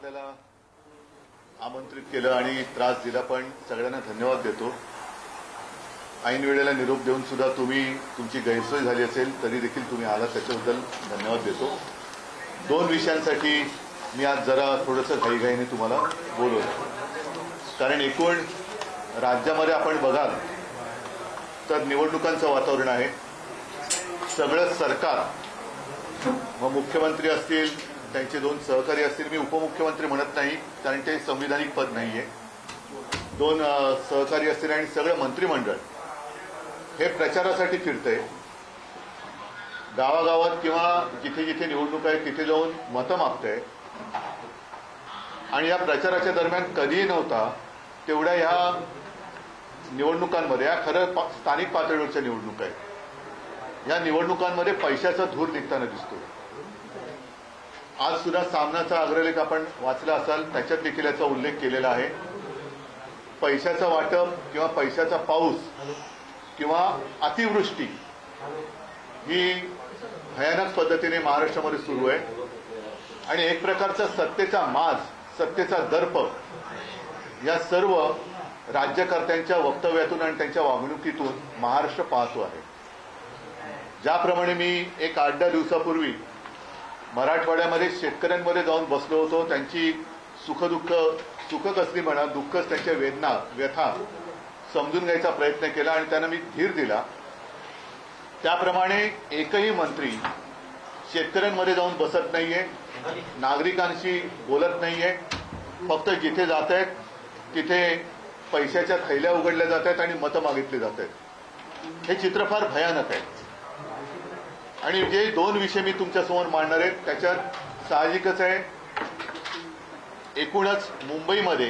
आपल्याला आमंत्रित केलं आणि त्रास दिला, पण सगळ्यांना धन्यवाद देतो। ऐन वेळेला निरोप देऊन सुद्धा तुमची गैरसोय झाली असेल तरी देखील तुम्ही आलात, त्याच्याबद्दल धन्यवाद देतो। दोन विषयांसाठी मी आज जरा थोडंसं घाईघाईने तुम्हाला बोलवलं, कारण एकूण राज्यामध्ये आपण बघाल तर निवडणुकांचं वातावरण आहे। सगळं सरकार, मग मुख्यमंत्री असतील, त्यांचे दोन सहकारी असतील, मी उपमुख्यमंत्री म्हणत नाही कारण ते संविधानिक पद नाहीये, दोन सहकारी असतील आणि सगळं मंत्रिमंडळ हे प्रचारासाठी फिरतंय। गावागावात किंवा जिथे जिथे निवडणूक आहे तिथे जाऊन मतं मागतंय आणि या प्रचाराच्या दरम्यान कधीही नव्हता तेवढ्या ह्या निवडणुकांमध्ये, या खरं स्थानिक पातळीवरच्या निवडणुका आहेत, या निवडणुकांमध्ये पैशाचा धूर निघताना दिसतो। आज सुद्धा सामनाचा अग्रलेख आपण वाचला असाल, त्याच्यात देखील याचा उल्लेख केलेला आहे। पैशाचं वाटप किंवा पैशाचा पाऊस किंवा अतिवृष्टी ही भयानक पद्धतीने महाराष्ट्रामध्ये सुरू आहे आणि एक प्रकारचा सत्तेचा माज, सत्तेचा दर्प या सर्व राज्यकर्त्यांच्या वक्तव्यातून आणि त्यांच्या वागणुकीतून महाराष्ट्र पाहतो आहे। ज्याप्रमाणे मी एक 8-10 दिवसापूर्वी मराठवाड्यामध्ये शेतकऱ्यांमध्ये जाऊन बसलो होतो, त्यांची सुख कसली म्हणा, दुःखच त्यांच्या वेदना, व्यथा समजून घ्यायचा प्रयत्न केला आणि त्यांना मी धीर दिला। त्याप्रमाणे एकही मंत्री शेतकऱ्यांमध्ये जाऊन बसत नाहीये, नागरिकांशी बोलत नाहीये, फक्त जिथे जात आहेत तिथे पैशाच्या थैल्या उघडल्या जात आहेत आणि मतं मागितली जात आहेत। हे चित्र फार भयानक आहे आणि जे दोन विषय मी तुमच्यासमोर मांडणार आहेत त्याच्यात साहजिकच आहे, एकूणच मुंबईमध्ये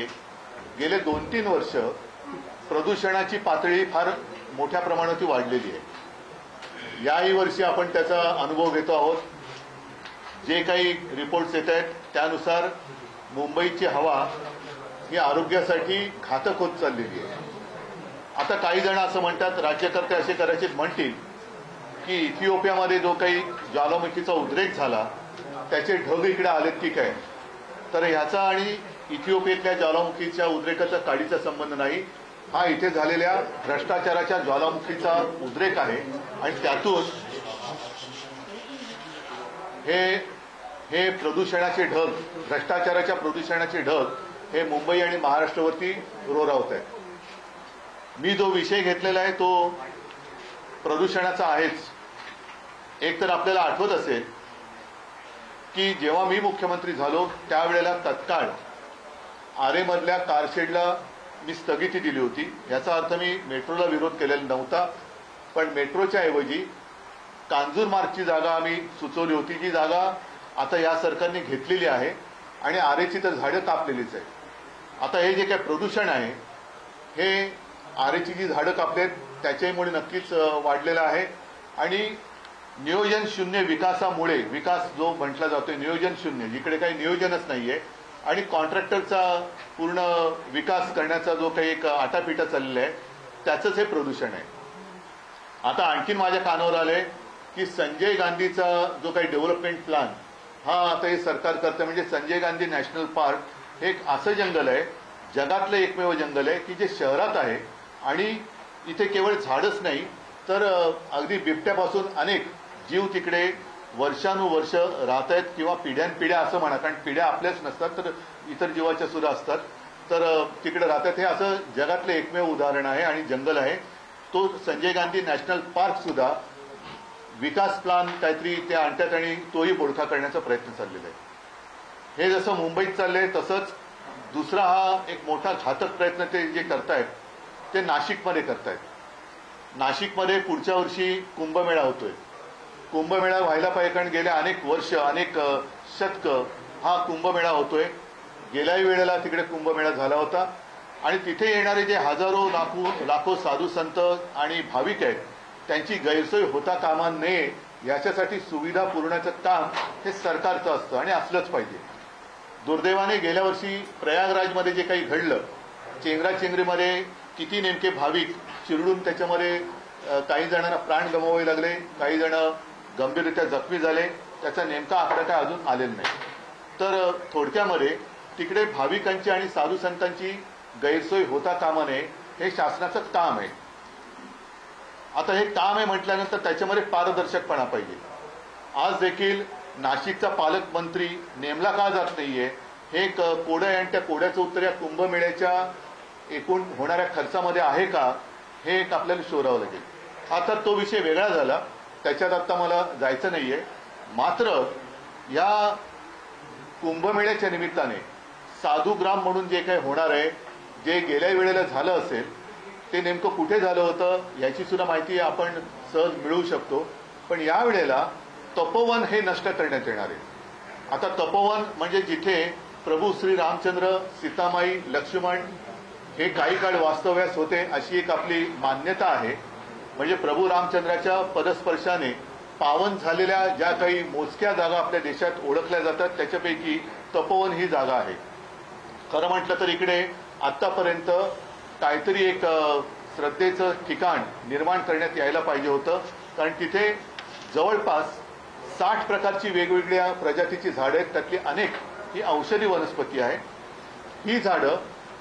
गेले 2-3 वर्ष प्रदूषणाची पातळी फार मोठ्या प्रमाणात वाढलेली आहे। याही वर्षी आपण त्याचा अनुभव घेतो आहोत। जे काही रिपोर्ट्स येत आहेत त्यानुसार मुंबईची हवा ही आरोग्यासाठी घातक होत चाललेली आहे। आता काही जण असं म्हणतात, राज्यकर्ते असे करायचे म्हणतील की इथिओपियामध्ये जो काही ज्वालामुखीचा उद्रेक झाला त्याचे ढग इकडे आलेत की काय, तर ह्याचा आणि इथिओपियातल्या ज्वालामुखीच्या उद्रेकाचा काडीचा संबंध नाही, हा इथे झालेल्या भ्रष्टाचाराच्या ज्वालामुखीचा उद्रेक आहे आणि त्यातून हे प्रदूषणाचे ढग, भ्रष्टाचाराच्या प्रदूषणाचे ढग हे मुंबई आणि महाराष्ट्रावरती रोरावत आहेत। मी जो विषय घेतलेला आहे तो प्रदूषणाचा आहेच। एक तर आपल्याला आठवत असेल की जेव्हा मी मुख्यमंत्री झालो त्यावेळेला तत्काळ आरेमधल्या कारशेडला मी स्थगिती दिली होती। याचा अर्थ मी मेट्रोला विरोध केलेला नव्हता, पण मेट्रोच्या ऐवजी कांजूरमार्गची जागा आम्ही सुचवली होती, जी जागा आता या सरकारने घेतलेली आहे आणि आरेची तर झाडं कापलेलीच आहे। आता हे जे काही प्रदूषण आहे हे आरेची जी झाडं कापलेत त्याच्यामुळे नक्कीच वाढलेला आहे आणि नियोजन शून्य विकासामुळे, विकास जो म्हटला जातोय नियोजन शून्य, जिकडे काही नियोजनच नाहीये आणि कॉन्ट्रॅक्टरचा पूर्ण विकास करण्याचा जो काही एक आटापिटा चाललेला आहे त्याचंच हे प्रदूषण आहे। आता आणखीन माझ्या कानावर आलंय की संजय गांधीचा जो काही डेव्हलपमेंट प्लॅन हा आता हे सरकार करतं, म्हणजे संजय गांधी नॅशनल पार्क हे एक असं जंगल आहे, जगातलं एकमेव जंगल आहे की जे शहरात आहे आणि इथे केवळ झाडच नाही तर अगदी बिबट्यापासून अनेक जीव तिकडे वर्षानुवर्ष राहत आहेत किंवा पिढ्यानपिढ्या असं म्हणा, कारण पिढ्या आपल्याच नसतात तर इतर जीवाच्या सुद्धा असतात, तर तिकडे राहतात। हे असं जगातलं एकमेव उदाहरण आहे आणि जंगल आहे। तो संजय गांधी नॅशनल पार्क सुद्धा विकास प्लॅन काहीतरी ते आणतात आणि तोही बोडखा करण्याचा प्रयत्न चाललेला आहे। हे जसं मुंबईत चाललंय तसंच दुसरा हा एक मोठा घातक प्रयत्न ते जे करतायत ते नाशिकमध्ये करतायत। नाशिकमध्ये पुढच्या वर्षी कुंभमेळा होतोय। कुंभमेळा व्हायला पाहिजे कारण गेल्या अनेक वर्ष, अनेक शतक हा कुंभमेळा होतोय। गेल्याही वेळेला तिकडे कुंभमेळा झाला होता आणि तिथे येणारे जे हजारो लाखो साधू संत आणि भाविक आहेत त्यांची गैरसोय होता कामा नये याच्यासाठी सुविधा पुरवण्याचं काम हे सरकारचं असतं आणि असलंच पाहिजे। दुर्दैवाने गेल्या वर्षी प्रयागराजमध्ये जे काही घडलं, चेंगराचेंगरीमध्ये किती नेमके भाविक चिरडून त्याच्यामध्ये काही जणांना प्राण गमवावे लागले, काही जण गंभीररित्या जखमी झाले, त्याचा नेमका आकडा काय अजून आलेला नाही। तर थोडक्यामध्ये तिकडे भाविकांची आणि साधू संतांची गैरसोय होता कामा नये, हे शासनाचं काम आहे. आता हे काम आहे म्हटल्यानंतर त्याच्यामध्ये पारदर्शकपणा पाहिजे. आज देखील नाशिकचा पालकमंत्री नेमला का जात नाहीये, हे कोडं आहे आणि त्या कोड्याचं उत्तर या कुंभमेळ्याच्या एकूण होणाऱ्या खर्चामध्ये आहे का, हे एक आपल्याला शोधावं लागेल. आता तो विषय वेगळा झाला, त्याच्यात आता मला जायचं नाहीये. मात्र या कुंभमेळ्याच्या निमित्ताने साधुग्राम म्हणून जे काही होणार आहे, जे गेल्या वेळेला झालं असेल ते नेमकं कुठे झालं होतं याची सुद्धा माहिती आपण सहज मिळवू शकतो. पण या वेळेला तपोवन हे नष्ट करण्यात येणार आहे. आता तपोवन म्हणजे जिथे प्रभू श्री रामचंद्र, सीतामाई, लक्ष्मण हे काही काळ वास्तव्यास होते अशी एक आपली मान्यता आहे. म्हणजे प्रभू रामचंद्राच्या पदस्पर्शाने पावन झालेल्या ज्या काही मोजक्या जागा आपल्या देशात ओळखल्या जातात त्याच्यापैकी तपोवन ही जागा आहे. खरं म्हटलं तर इकडे आतापर्यंत काहीतरी एक श्रद्धेचं ठिकाण निर्माण करण्यात यायला पाहिजे होतं. कारण तिथे जवळपास 60 प्रकारची वेगवेगळ्या प्रजातीची झाडं आहेत. त्यातली अनेक ही औषधी वनस्पती आहे. ही झाडं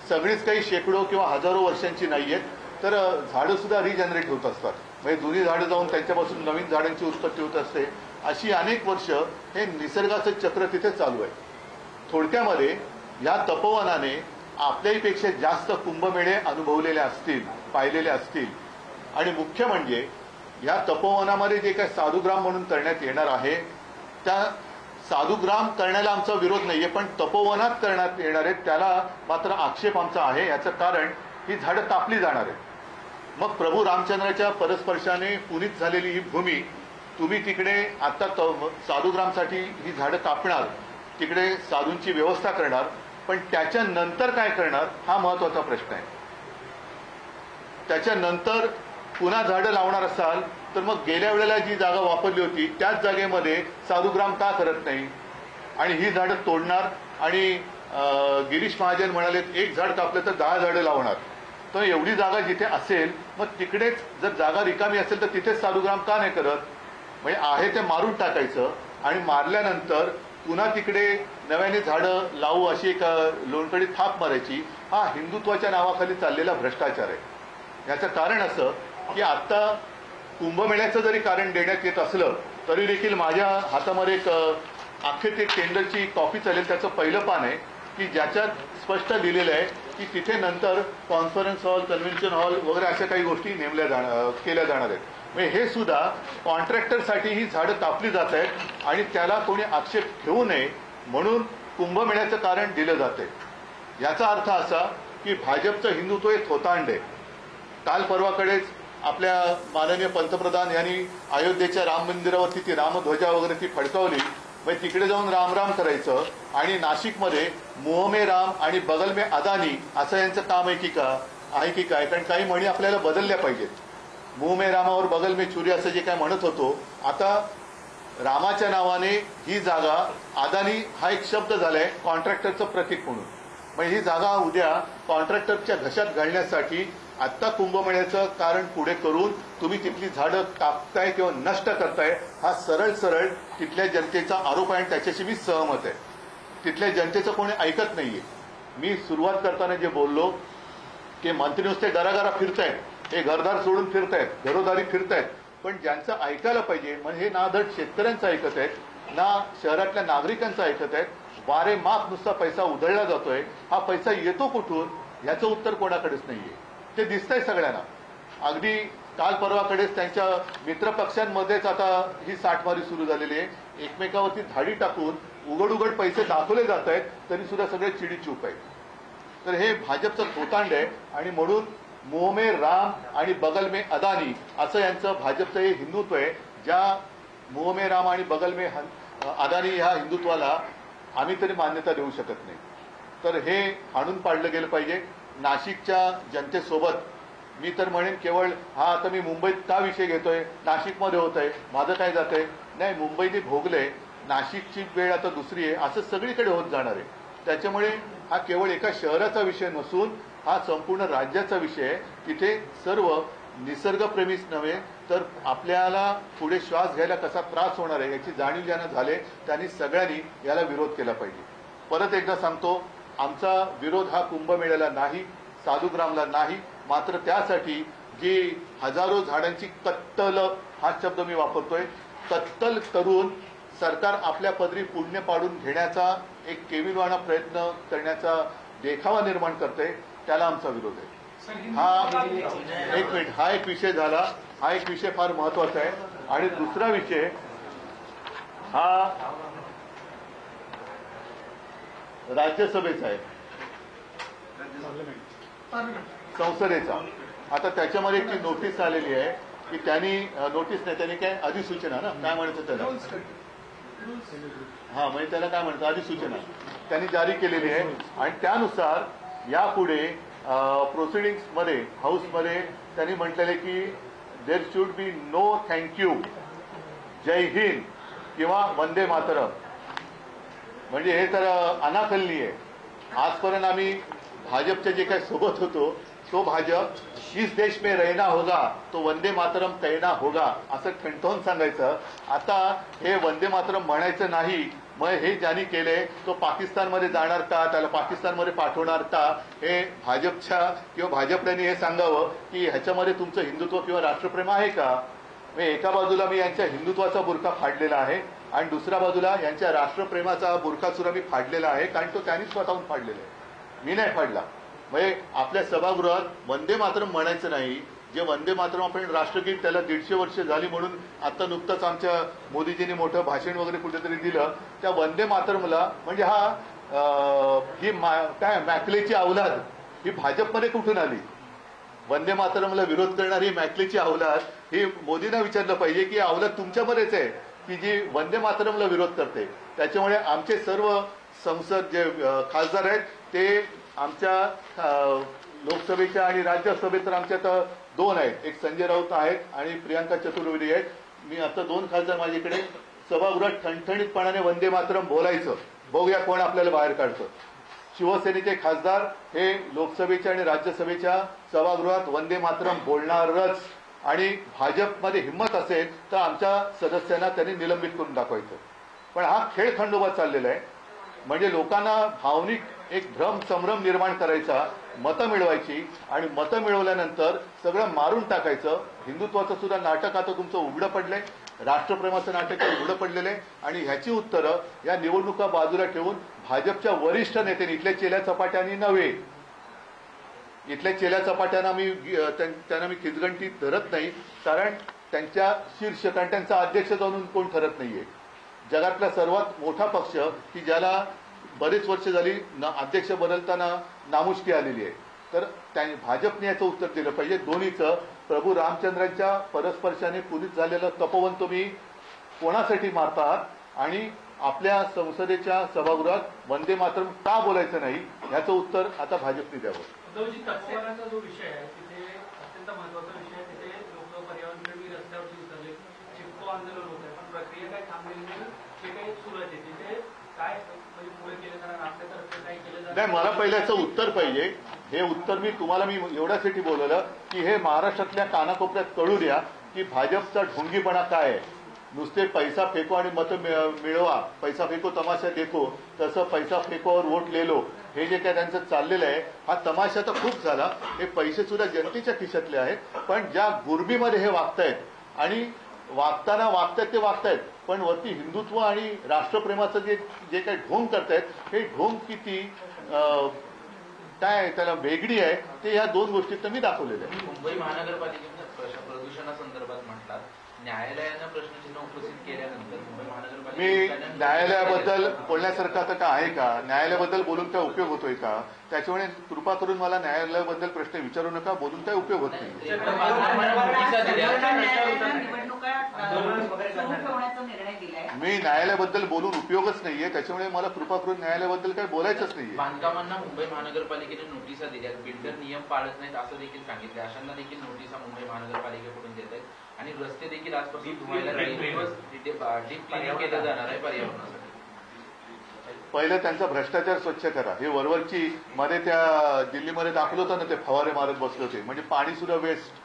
सगळीच काही शेकडो किंवा हजारो वर्षांची नाही आहेत, तर झाडं सुद्धा रिजनरेट होत असतात. म्हणजे जुनी झाडं जाऊन त्यांच्यापासून नवीन झाडांची उत्पत्ती होत असते. अशी अनेक वर्ष हे निसर्गाचं चक्र तिथे चालू आहे. थोडक्यामध्ये या तपोवनाने आपल्यापेक्षा जास्त कुंभमेळे अनुभवलेले असतील, पाहिलेले असतील. आणि मुख्य म्हणजे या तपोवनामध्ये जे काही साधुग्राम म्हणून करण्यात येणार आहे, त्या साधुग्राम करण्याला आमचा विरोध नाहीये, पण तपोवनात करण्यात येणार आहे त्याला मात्र आक्षेप आमचा आहे. याचं कारण ही झाडं कापली जाणार आहेत. मग प्रभू रामचंद्राच्या परस्पर्शाने पुनीत झालेली ही भूमी तुम्ही तिकडे आता साधुग्रामसाठी ही झाडं कापणार, तिकडे साधूंची व्यवस्था करणार, पण त्याच्यानंतर काय करणार हा महत्वाचा प्रश्न आहे. त्याच्यानंतर पुन्हा झाडं लावणार असाल तर मग गेल्या वेळेला जी जागा वापरली होती त्याच जागेमध्ये साधुग्राम का करत नाही, आणि ही झाडं तोडणार. आणि गिरीश महाजन म्हणाले 1 झाड कापलं तर 10 झाडं लावणार. तर एवढी जागा जिथे असेल मग तिकडेच जर जागा रिकामी असेल तर तिथेच साधुग्राम का नाही करत. म्हणजे आहे ते मारून टाकायचं आणि मारल्यानंतर पुन्हा तिकडे नव्याने झाडं लावू अशी एक लोणकडी थाप मारायची. हा हिंदुत्वाच्या नावाखाली चाललेला भ्रष्टाचार आहे. याचं कारण असं की आता कुंभमेळ्याचं जरी कारण देण्यात येत असलं तरी देखील माझ्या हातामध्ये एक अख्खे ते टेंडरची कॉपी चालेल, त्याचं पहिलं पान आहे की ज्याच्यात स्पष्ट लिहिलेलं आहे की तिथे नंतर कॉन्फरन्स हॉल, कन्व्हेन्शन हॉल वगैरे अशा काही गोष्टी केल्या जाणार आहेत. म्हणजे हे सुद्धा कॉन्ट्रॅक्टरसाठी ही झाडं कापली जात आहेत आणि त्याला कोणी आक्षेप घेऊ नये म्हणून कुंभमेळ्याचं कारण दिलं जाते. याचा अर्थ असा की भाजपचं हिंदुत्व हे थोतांड आहे. काल परवाकडेच आपल्या माननीय पंतप्रधान यांनी अयोध्येच्या राम मंदिरावरती ती रामध्वजा वगैरे ती फडकावली. म्हणजे तिकडे जाऊन राम राम करायचं आणि नाशिकमध्ये मुंह में राम आणि बगल में अदानी असं यांचं काम आहे की काय. कारण काही म्हणी आपल्याला बदलल्या पाहिजेत. मुंह में रामावर बगल में छुरी असं जे काय म्हणत होतो, आता रामाच्या नावाने ही जागा अदानी हा एक शब्द झालाय कॉन्ट्रॅक्टरचं प्रतीक म्हणून. म्हणजे ही जागा उद्या कॉन्ट्रॅक्टरच्या घशात घालण्यासाठी आत्ता कुंभमेळ्याचं कारण पुढे करून तुम्ही तिथली झाडं कापताय किंवा नष्ट करताय, हा सरळ तिथल्या जनतेचा आरोप आहे आणि त्याच्याशी मी सहमत आहे. तिथल्या जनतेचं कोणी ऐकत नाहीये. मी सुरुवात करताना जे बोललो की मंत्री नुसते घराघरा फिरतायत, हे घरदार सोडून फिरतायत, घरोदारी फिरतायत, पण ज्यांचं ऐकायला पाहिजे म्हणजे ना धड शेतकऱ्यांचं ऐकत आहेत, ना शहरातल्या नागरिकांचं ऐकत आहेत. वारे माप नुसता पैसा उधळला जातोय. हा पैसा येतो कुठून याचं उत्तर कोणाकडेच नाहीये. ते दिसतंय सगळ्यांना. अगदी काल परवाकडेच त्यांच्या मित्रपक्षांमध्येच आता ही साठमारी सुरू झालेली आहे. एकमेकावरती धाडी टाकून उघड पैसे दाखवले जात आहेत तरी सुद्धा सगळे चिडीचूप आहेत. तर हे भाजपचं थोतांड आहे आणि म्हणून मुंह में राम आणि बगल में अदानी असं यांचं भाजपचं हे हिंदुत्व आहे. ज्या मुंह में राम आणि बगल में अदानी ह्या हिंदुत्वाला आम्ही तरी मान्यता देऊ शकत नाही. तर हे हाणून पाडलं गेलं पाहिजे. नाशिकच्या जनतेसोबत मी तर म्हणेन केवळ हा आता मी मुंबईत का विषय घेतोय, नाशिकमध्ये होत आहे, माझं काय जात आहे नाही, मुंबईने भोगले, नाशिकची वेळ आता दुसरी आहे, असं सगळीकडे होत जाणार आहे. त्याच्यामुळे हा केवळ एका शहराचा विषय नसून हा संपूर्ण राज्याचा विषय आहे. तिथे सर्व निसर्गप्रेमीच नव्हे तर आपल्याला पुढे श्वास घ्यायला कसा त्रास होणार आहे याची जाणीव ज्यांना झाले त्यांनी सगळ्यांनी याला विरोध केला पाहिजे. परत एकदा सांगतो, आमचा विरोध हा कुंभमेळ्याला नाही, साधुग्रामला नाही, मात्र त्यासाठी जी हजारो झाडांची कत्तल हा शब्द मी वापरतोय, कत्तल करून सरकार आपल्या पदरी पुण्य पाडून घेण्याचा एक केविलवाणा प्रयत्न करण्याचा देखावा निर्माण करते, त्याला आमचा विरोध आहे. हा एक मिनिट, हा एक विषय झाला. हा एक विषय फार महत्वाचा आहे. आणि दुसरा विषय हा राज्यसभेचा आहे, संसदेचा. आता त्याच्यामध्ये एक नोटीस आलेली आहे की त्यांनी, नोटीस नाही, त्यांनी काय अधिसूचना ना काय म्हणायचं त्याला, हा म्हणजे त्याला काय म्हणतात, अधिसूचना त्यांनी जारी केलेली आहे. आणि त्यानुसार यापुढे प्रोसिडिंग्समध्ये हाऊसमध्ये त्यांनी म्हटलेले की there should be no thank you, जय हिंद किंवा वंदे मातरम. म्हणजे हे तर अनाकलनीय आहे. आजपर्यंत आम्ही भाजपच्या जे काही सोबत होतो तो भाजप इस देश में रहना होगा तो वंदे मातरम कहना होगा असं ठणठवून सांगायचं. आता हे वंदे मातरम म्हणायचं नाही, मग हे ज्यांनी केले तो पाकिस्तानमध्ये जाणार का, त्याला पाकिस्तानमध्ये पाठवणार का, हे भाजपच्या किंवा भाजपने हे सांगावं की ह्याच्यामध्ये तुमचं हिंदुत्व किंवा राष्ट्रप्रेम आहे का. एका बाजूला मी यांच्या हिंदुत्वाचा बुरखा फाडलेला आहे आणि दुसऱ्या बाजूला यांच्या राष्ट्रप्रेमाचा बुरखा सुद्धा मी फाडलेला आहे, कारण तो त्यांनी स्वतःहून फाडलेला आहे, मी नाही फाडला. म्हणजे आपल्या सभागृहात वंदे मातरम म्हणायचं नाही. जे वंदे मातरम आपण राष्ट्रगीत त्याला 150 वर्ष झाली म्हणून आता नुकतंच आमच्या मोदीजींनी मोठं भाषण वगैरे कुठेतरी दिलं, त्या वंदे मातरमला म्हणजे ही काय मॅकलेची अवलाद ही भाजपमध्ये कुठून आली. वंदे मातरमला विरोध करणारी मॅकलेची अवलाद ही मोदींना विचारलं पाहिजे की अवलाद तुमच्यामध्येच आहे की जी वंदे मातरमला विरोध करते. त्याच्यामुळे आमचे सर्व संसद जे खासदार आहेत ते आमच्या लोकसभेच्या आणि राज्यसभेत तर आमच्यात 2 आहेत, एक संजय राऊत आहेत आणि प्रियांका चतुर्वेदी आहेत. मी आता 2 खासदार माझ्याकडे सभागृहात ठणठणीतपणाने वंदे मातरम बोलायचं, बघूया कोण आपल्याला बाहेर काढतं. शिवसेनेचे खासदार हे लोकसभेच्या आणि राज्यसभेच्या सभागृहात वंदे मातरम बोलणारच. आणि भाजपमध्ये हिंमत असेल तर आमच्या सदस्यांना त्यांनी निलंबित करून दाखवायचं. पण हा खेळ खंडोबा चाललेला आहे. म्हणजे लोकांना भावनिक एक भ्रम संभ्रम निर्माण करायचा, मतं मिळवायची आणि मतं मिळवल्यानंतर सगळं मारून टाकायचं. हिंदुत्वाचं सुद्धा नाटक आता तुमचं उघडं पडलंय, राष्ट्रप्रेमाचं नाटक उघडं पडलेलं आहे. आणि ह्याची उत्तरं या निवडणुका बाजूला ठेवून भाजपच्या वरिष्ठ नेत्यांनी, इथल्या चेल्या चपाट्यांनी नव्हे, इथल्या चेल्या चपाट्यांना त्यांना मी खिचगंटीत धरत नाही, कारण त्यांच्या शीर्ष, कारण त्यांचा अध्यक्ष जाऊन कोण ठरत नाहीये. जगातला सर्वात मोठा पक्ष की ज्याला बरेच वर्ष झाली अध्यक्ष बदलताना नामुष्की आलेली आहे, तर भाजपने याचं उत्तर दिलं पाहिजे. दोन्हीचं, प्रभू रामचंद्रांच्या परस्पर्शाने पुनीत झालेलं तपोवन तुम्ही कोणासाठी मारतात आणि आपल्या संसदेच्या सभागृहात वंदे मातरम का बोलायचं नाही, याचं उत्तर आता भाजपने द्यावं. तपोवनाचा जो विषय आहे तिथे अत्यंत महत्वाचा विषय आहे. तिथे लोक पर्यावरणप्रेमी रस्त्यावरती उतरले, चिपको आंदोलन होत आहे, पण प्रक्रिया काय थांबलेली नाही, जे काही सुरू आहे तिथे काय म्हणजे पुढे केलं जाणार, आपल्यातर्फे काय केलं जाणार. नाही, मला पहिलं याचं उत्तर पाहिजे. हे उत्तर तुम्हाला मी एवढ्यासाठी बोलवलं की हे महाराष्ट्रातल्या कानाकोपऱ्यात कळू द्या की भाजपचा ढोंगीपणा काय आहे. नुसते पैसा फेको आणि मतं मिळवा, पैसा फेको तमाशा देखो, तसं पैसा फेकोवर वोट ले लो, हे जे काय त्यांचं चाललेलं आहे हा तमाशा तर खूप झाला. हे पैसे सुद्धा जनतेच्या खिशातले आहेत, पण ज्या गुरबीमध्ये हे वागतायत आणि वागताना वागतायत ते वागतायत, पण वरती हिंदुत्व आणि राष्ट्रप्रेमाचं जे काही ढोंग करतायत हे ढोंग किती काय त्याला वेगळी आहे ते या 2 गोष्टीत मी दाखवलेलं आहे. मुंबई महानगरपालिकेने प्रदूषणासंदर्भात म्हटलं, न्यायालयानं प्रश्नचिन्ह उपस्थित केल्यानंतर मुंबई महानगरपालिका मी न्यायालयाबद्दल बोलण्यासारखं आता का आहे का, न्यायालयाबद्दल बोलून काय उपयोग होतोय का, त्याच्यामुळे कृपा करून मला न्यायालयाबद्दल प्रश्न विचारू नका, बोलून काय उपयोग होत नाही. मी न्यायालयाबद्दल बोलून उपयोगच नाहीये, त्याच्यामुळे मला कृपा करून न्यायालयाबद्दल काही बोलायचंच नाहीये. बांधकामांना मुंबई महानगरपालिकेने नोटिसा दिल्या, बिल्डर नियम पाळत नाहीत असं देखील सांगितलं, अशांना देखील नोटिसा मुंबई महानगरपालिकेकडून देत आहेत आणि रस्ते देखील आजपासून धुवायला डीप क्लिनिंग केलं जाणार आहे पर्यावरणासाठी. पहिलं त्यांचा भ्रष्टाचार स्वच्छ करा. हे वरवरची मध्ये त्या दिल्लीमध्ये दाखवलं होतं ना, ते फवारे मारत बसले होते, म्हणजे पाणी सुद्धा वेस्ट,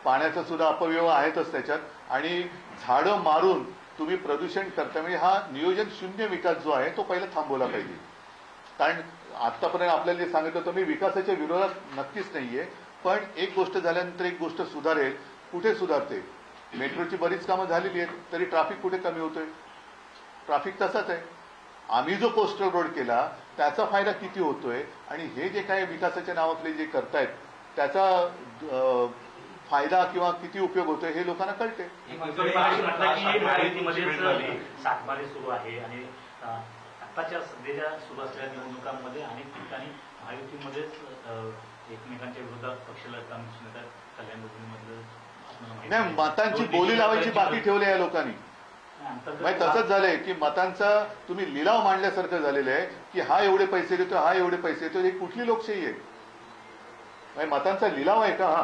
पाण्याचा सुद्धा अपव्यय आहेतच त्याच्यात. आणि झाडं मारून तुम्ही प्रदूषण करता, म्हणजे हा नियोजन शून्य विकास जो आहे तो पहिला थांबवला पाहिजे. कारण आतापर्यंत आपल्याला जे सांगितलं होतं मी विकासाच्या विरोधात नक्कीच नाहीये, पण एक गोष्ट झाल्यानंतर एक गोष्ट सुधारेल. कुठे सुधारते? मेट्रोची बरीच कामं झालेली आहेत, तरी ट्रॅफिक कुठे कमी होतोय? ट्रॅफिक तसाच आहे. आम्ही जो कोस्टल रोड केला त्याचा फायदा किती होतोय आणि हे जे काही विकासाच्या नावातले जे करतायत त्याचा फायदा किंवा किती उपयोग होतोय हे लोकांना कळते. महायुतीमध्येच सातबारे सुरू आहे आणि आताच्या सध्याच्या सुरू असलेल्या निवडणुकांमध्ये अनेक ठिकाणी महायुतीमध्येच एकमेकांच्या विरोधात पक्ष लढताना दिसून येतात. कल्याण नाही, मतांची बोली लावायची बाकी ठेवली या लोकांनी. तसंच झालंय की मतांचा तुम्ही लिलाव मांडल्यासारखं झालेलं आहे की हा एवढे पैसे देतो, हा एवढे पैसे देतो. ही कुठली लोकशाही आहे? मतांचा लिलाव आहे का? हा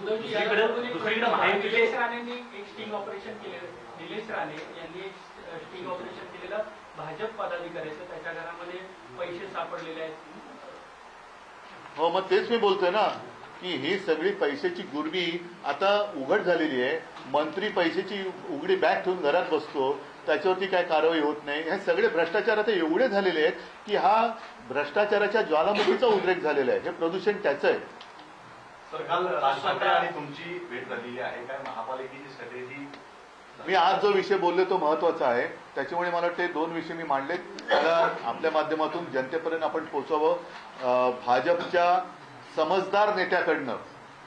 दुसरीकडे महायुतीचे निलेश राणेंनी एक स्टिंग ऑपरेशन केलेलं. निलेश राणे यांनी एक स्टिंग ऑपरेशन केलेलं भाजप पदाधिकाऱ्याचं. त्याच्या घरामध्ये पैसे सापडलेले आहेत. हो, मग तेच मी बोलतोय ना की ही सगळी पैशाची गुरबी आता उघड झालेली आहे. मंत्री पैशाची उघडी बॅग ठेवून घरात बसतो, त्याच्यावरती काय कारवाई होत नाही. हे सगळे भ्रष्टाचार आता एवढे झालेले आहेत की हा भ्रष्टाचाराच्या ज्वालामुखीचा उद्रेक झालेला आहे. हे प्रदूषण त्याचं आहे. सरकार राज ठाकरे आणि तुमची भेट झालेली आहे काय? महापालिकेची स्ट्रॅटेजी मी आज जो विषय बोलले तो महत्वाचा आहे, त्याच्यामुळे मला वाटते 2 विषय मी मांडलेत, त्याला आपल्या माध्यमातून जनतेपर्यंत आपण पोहोचावं. भाजपच्या समजदार नेत्याकडनं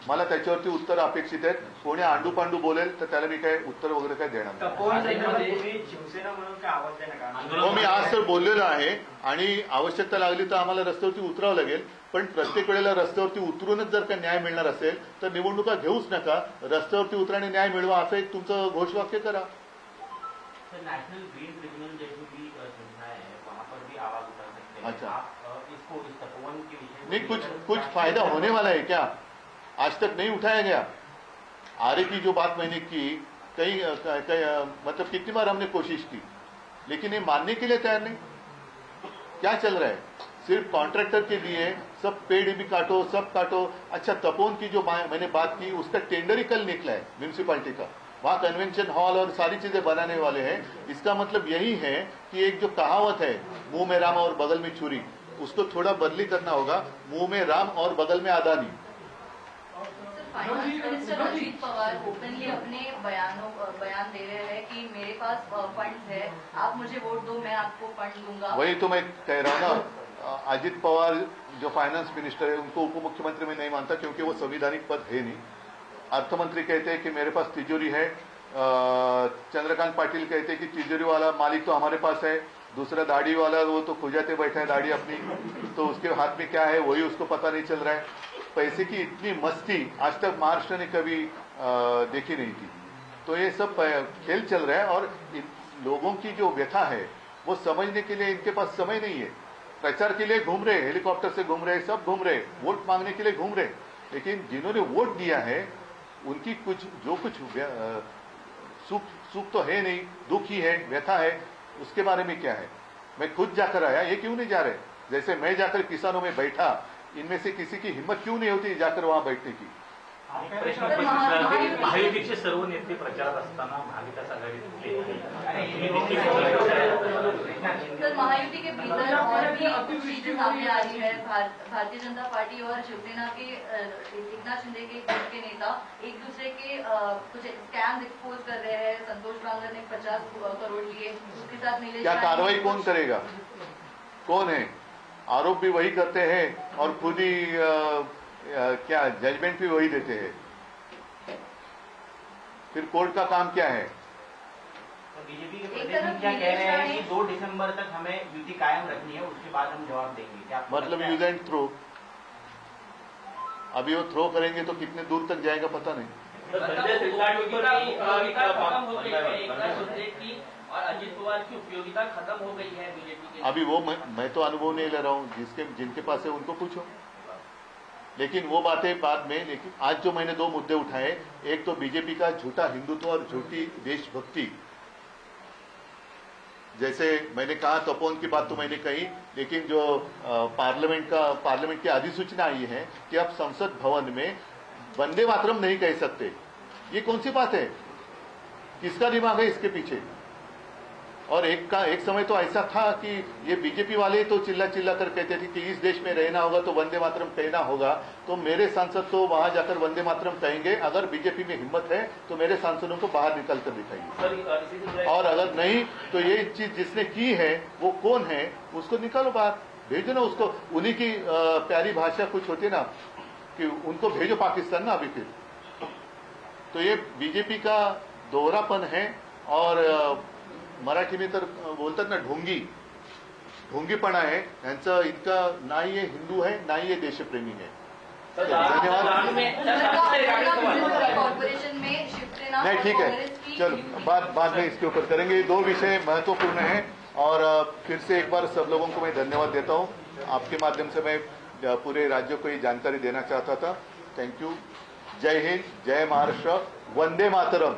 मला त्याच्यावरती उत्तर अपेक्षित आहेत. कोणी आंडू पांडू बोलेल तर त्याला मी काय उत्तर वगैरे काय देणार नाही. शिवसेना म्हणून काय आवाज द्या ना. हो, मी आज तर बोललेलो आहे आणि आवश्यकता लागली तर आम्हाला रस्त्यावरती उतरावं लागेल. पण प्रत्येक वेळेला रस्त्यावरती उतरूनच जर का न्याय मिळणार असेल तर निवडणुका घेऊच नका, रस्त्यावरती उतरा आणि न्याय मिळवा असं एक तुमचं घोषवाक्य करा. नेशनल ग्रीन ट्रिब्यूनल जैसी भी संस्था है, वहाँ पर भी आवाज उठा सकते हैं. अच्छा. आप इसको इस तपोवन के विषय नहीं, कुछ फायदा होने वाला है क्या? आज तक नहीं उठाया गया. आरे की जो बात मैंने की कई मतलब कितनी बार हमने कोशिश की, लेकिन ये मानने के लिए तैयार नहीं. क्या चल रहा है? सिर्फ कॉन्ट्रैक्टर के लिए सब पेड़ भी काटो, सब काटो. अच्छा, तपोवन की जो मैंने बात की उसका टेंडर ही कल निकला है म्यूनिसिपालिटी का. वहां कन्वेंशन हॉल और सारी चीजें बनाने वाले हैं. इसका मतलब यही है कि एक जो कहावत है मुंह में राम और बगल में छुरी, उसको थोड़ा बदली करना होगा. मुंह में राम और बगल में Adani. Finance minister Ajit Pawar openly अपने बयान दे रहे हैं कि मेरे पास फंड्स है, आप मुझे वोट दो, मैं आपको फंड दूंगा. वही तो मैं कह रहा हूं ना, अजीत पवार जो फाइनेंस मिनिस्टर है उनको उप मुख्यमंत्री में नहीं मानता क्योंकि वो संविधानिक पद है नहीं. अर्थमंत्री कहते हैं कि मेरे पास तिजोरी है. चंद्रकांत पाटिल कहते हैं कि तिजोरी वाला मालिक तो हमारे पास है. दूसरा दाढ़ी वाला वो तो खुजाते बैठा है दाढ़ी अपनी, तो उसके हाथ में क्या है वही उसको पता नहीं चल रहा है. पैसे की इतनी मस्ती आज तक महाराष्ट्र ने कभी देखी नहीं थी. तो ये सब खेल चल रहा है और लोगों की जो व्यथा है वो समझने के लिए इनके पास समय नहीं है. प्रचार के लिए घूम रहे, हेलीकॉप्टर से घूम रहे, सब घूम रहे, वोट मांगने के लिए घूम रहे, लेकिन जिन्होंने वोट दिया है उनकी कुछ सुख तो है नहीं, दुख ही है, व्यथा है. उसके बारे में क्या है? मैं खुद जाकर आया, ये क्यों नहीं जा रहे? जैसे मैं जाकर किसानों में बैठा, इनमें से किसी की हिम्मत क्यों नहीं होती जाकर वहां बैठने की? महायुतीचे सर्व नेते प्रचारात असताना महाविकास आघाडीतले सर, महायुति के भीतर और भी चीजें सामने आ रही है. भारतीय जनता पार्टी और शिवसेना के एकनाथ शिंदे के गुट के नेता एक दूसरे के कुछ स्कैम एक्सपोज कर रहे हैं. संतोष बांगर ने 50 करोड़ लिए, उसके साथ नीलेश. क्या कार्रवाई कौन करेगा? कौन है? आरोप भी वही करते हैं और खुद ही क्या जजमेंट भी वही देते हैं. फिर कोर्ट का काम क्या है? बीजेपी के प्रदेश में क्या कह रहे हैं कि 2 दिसंबर तक हमें युति कायम रखनी है, उसके बाद हम जवाब देंगे. क्या मतलब यूज एंड थ्रो. अभी वो थ्रो करेंगे तो कितने दूर तक जाएगा पता नहीं. और अजित पवार की उपयोगिता खत्म हो गई है बीजेपी के. अभी वो मैं तो अनुभव नहीं ले रहा हूं. जिनके पास है उनको पूछो. लेकिन वो बातें बाद में. लेकिन आज जो मैंने 2 मुद्दे उठाए, एक तो बीजेपी का झूठा हिंदुत्व और झूठी देशभक्ति. जैसे मैंने कहा तपोवन की बात तो मैंने कही, लेकिन जो पार्लियामेंट की अधिसूचना आई है कि अब संसद भवन में वंदे मातरम नहीं कह सकते, ये कौन सी बात है? किसका दिमाग है इसके पीछे? और एक समय तो ऐसा था कि ये बीजेपी वाले तो चिल्ला चिल्ला कर कहते थे कि इस देश में रहना होगा तो वंदे मातरम कहना होगा। तो मेरे सांसद तो वहां जाकर वंदे मातरम कहेंगे। अगर बीजेपी में हिम्मत है तो मेरे सांसदों को बाहर निकल कर दिखाइए, और अगर नहीं तो ये चीज जिसने की है वो कौन है उसको निकालो बाहर, भेजो ना उसको। उन्हीं की प्यारी भाषा कुछ होती है ना कि उनको भेजो पाकिस्तान ना अभी फिर। तो ये बीजेपी का दोहरापन है, और मराठी में तर बोलतात ना ढोंगीपणा आहे यांचं। इतका नाही ये हिंदू है ना ये देशप्रेमी है। धन्यवाद। कॉर्पोरेशन में शिवसेना नहीं, ठीक है, चलो बाद में इसके ऊपर करेंगे। ये 2 विषय महत्वपूर्ण हैं, और फिर से एक बार सब लोगों को मैं धन्यवाद देता हूं। आपके माध्यम से मैं पूरे राज्य को ये जानकारी देना चाहता था। Thank you. जय हिंद, जय महाराष्ट्र, वंदे मातरम।